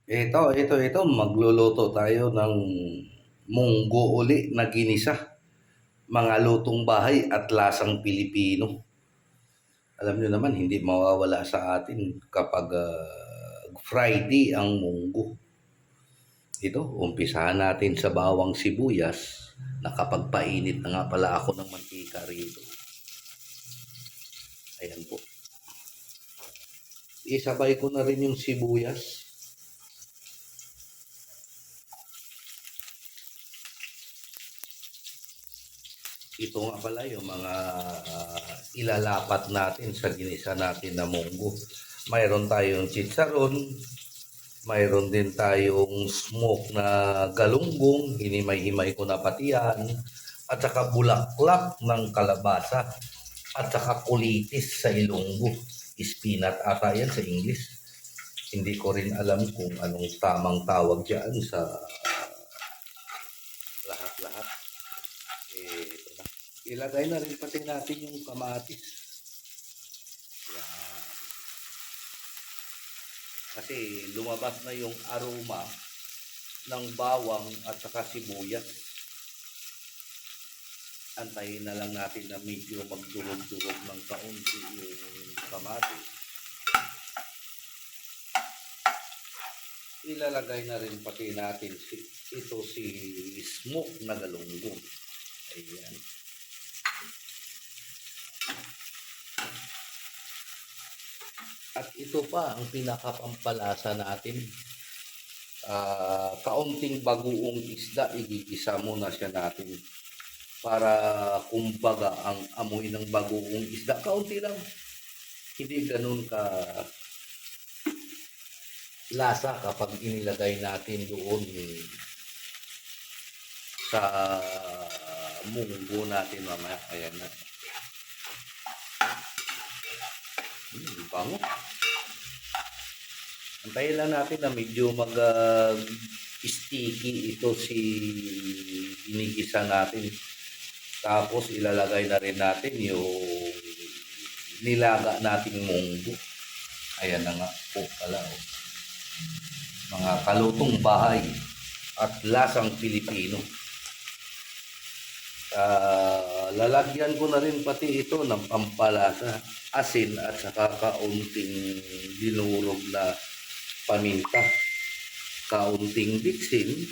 Ito, magluluto tayo ng munggo uli na ginisa. Mga lutong bahay at lasang Pilipino. Alam nyo naman, hindi mawawala sa atin kapag Friday ang munggo. Ito, umpisahan natin sa bawang sibuyas. Nakapagpainit na nga pala ako ng mantika rito. Ayan po. Isabay ko na rin yung sibuyas. Ito nga pala yung mga ilalapat natin sa ginisa natin na munggo. Mayroon tayong chicharon, mayroon din tayong smoke na galunggong, hinimay-himay ko na pati yan, at saka bulaklak ng kalabasa, at saka kulitis sa Ilonggo. Spinat ata yan sa English. Hindi ko rin alam kung anong tamang tawag dyan sa lahat-lahat. Ito na. Ilagay na rin pati natin yung kamatis. Yan. Kasi lumabas na yung aroma ng bawang at saka sibuyas. Antayin na lang natin na medyo magdurog-durog ng kaunti yung kamatis. Ilalagay na rin pati natin ito si smoke na galunggong. Ayan. At ito pa ang pinakapampalasa natin. Kaunting bagoong isda, igigisa muna siya natin. Para kumbaga ang amoy ng bagoong isda, kaunti lang. Hindi ganun ka lasa kapag inilagay natin doon sa munggo natin mamaya. Ayan na. Bango. Antayin lang natin na medyo sticky ito si ginigisa natin. Tapos ilalagay na rin natin yung nilaga nating munggo. Ayan na nga po pala. Mga kalutong bahay at lasang Pilipino. Lalagyan ko na rin pati ito ng pampalasa, asin at saka kaunting dinurog na paminta, kaunting bitsin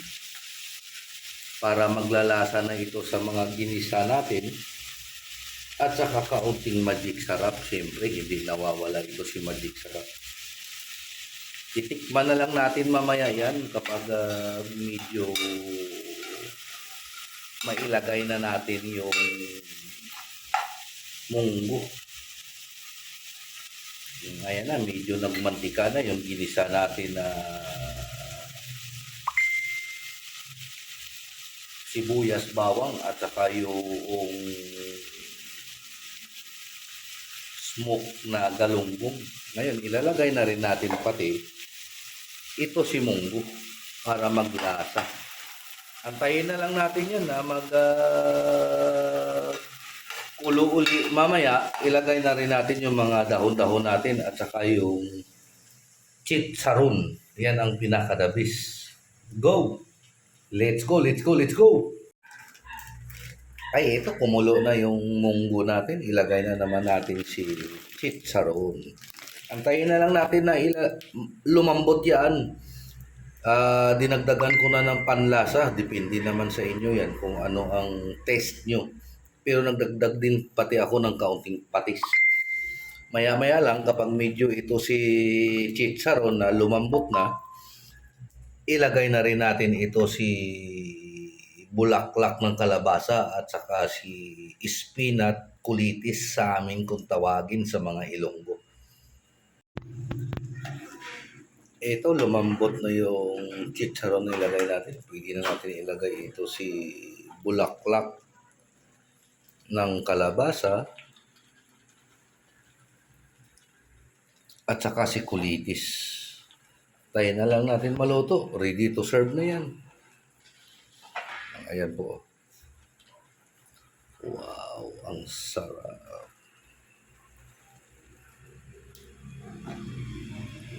para maglalasa na ito sa mga ginisa natin, at saka kaunting magic sarap. Siyempre hindi nawawala ito si magic sarap. Titikman na lang natin mamaya yan kapag medyo mailagay na natin yung munggo. Ayan na, medyo nagmantika na yung ginisa natin na sibuyas, bawang at saka yung smoke na galunggong. Ngayon, ilalagay na rin natin pati ito si munggo para maglasa. Antayin na lang natin yan na kulo uli. Mamaya, ilagay na rin natin yung mga dahon-dahon natin at saka yung chicharon. Yan ang pinakadabis. Go! Let's go, let's go, let's go! Ay, ito, kumulo na yung munggo natin. Ilagay na naman natin si chicharon. Antayin na lang natin na lumambot yan. Dinagdagan ko na ng panlasa. Depende naman sa inyo yan kung ano ang taste nyo. Pero nagdagdag din pati ako ng kaunting patis. Maya-maya lang kapag medyo ito si chicharon na lumambot na, ilagay na rin natin ito si bulaklak ng kalabasa at saka si spinat, kulitis sa amin kung tawagin sa mga Ilonggo. Ito, lumambot na yung chicharon na ilagay natin. Pwede na natin ilagay ito si bulaklak ng kalabasa at saka si kulitis. Tayo na lang natin maluto. Ready to serve na yan. Ayan po. Wow, ang sarap.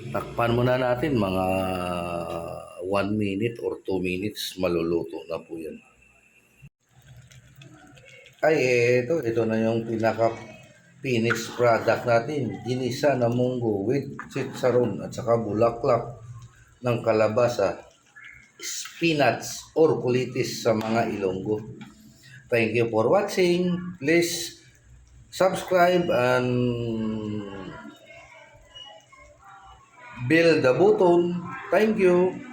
Takpan muna natin mga 1 minute or 2 minutes maluluto na po yan. Ay, ito na yung pinaka-finished product natin. Ginisa na munggo with chicharon at saka bulaklak ng kalabasa, spinach or kulitis sa mga Ilonggo. Thank you for watching. Please subscribe and bell the button. Thank you.